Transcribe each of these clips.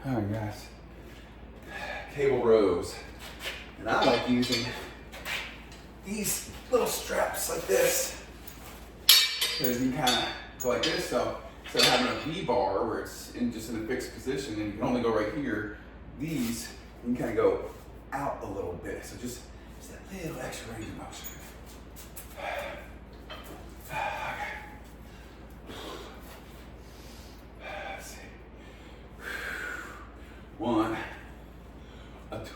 All right, guys. Cable rows. And I like using these little straps like this. Because you can kind of go like this. So instead of having a V-bar where it's just in a fixed position and you can only go right here, these, you can kind of go out a little bit. So just that little extra range of motion. Okay. Let's see. 1,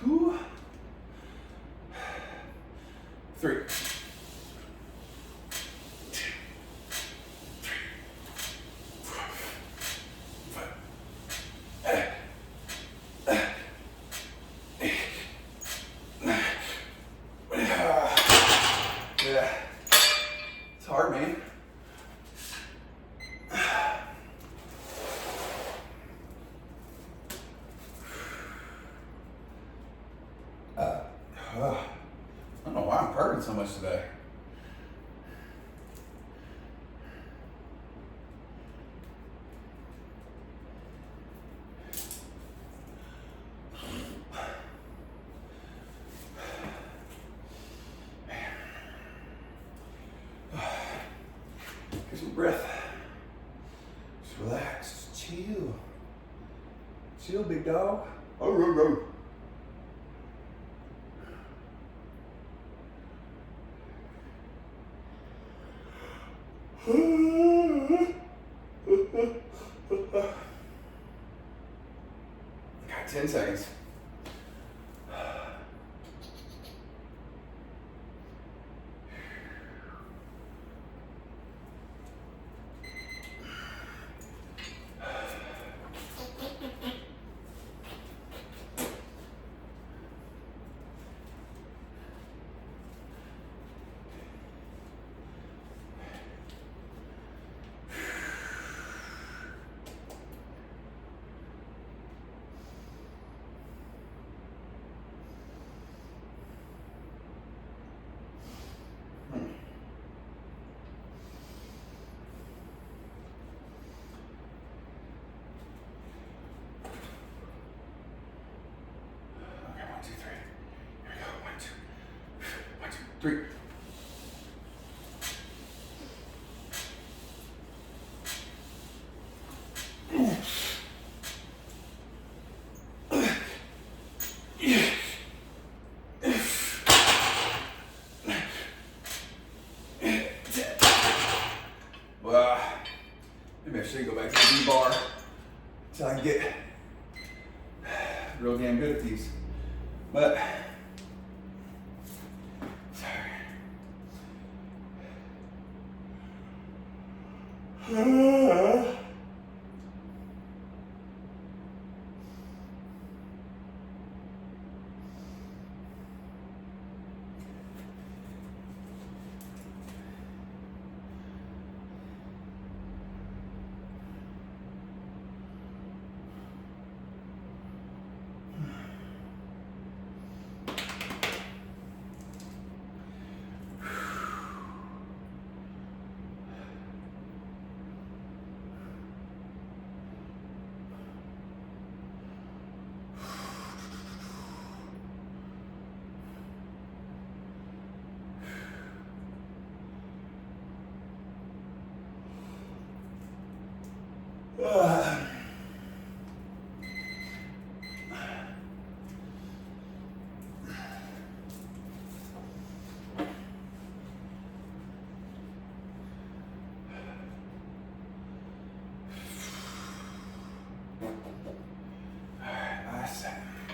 2, 3. Yeah, it's hard, man. I don't know why I'm burping so much today. Get some breath. Just relax. Just chill. Chill, big dog. Oh, row, row. Got 10 seconds. Okay, 1, 2, 3. Here we go. 1, 2, 1, 2, 3. Well, maybe I should go back to the V-bar until I can get real damn good at these. But sorry.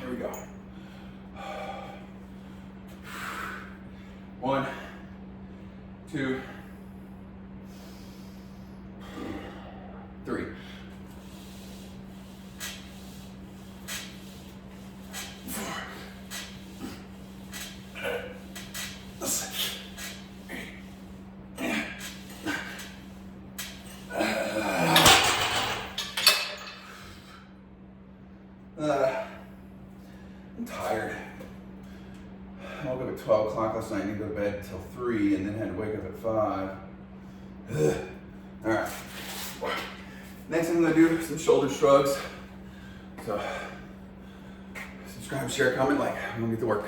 Here we go. 1, 2, 3. 4. I'm tired. I woke up at 12 o'clock last night and didn't go to bed until 3 and then had to wake up at 5. All right. Next I'm gonna do some shoulder shrugs. So subscribe, share, comment, like. I'm gonna get to work.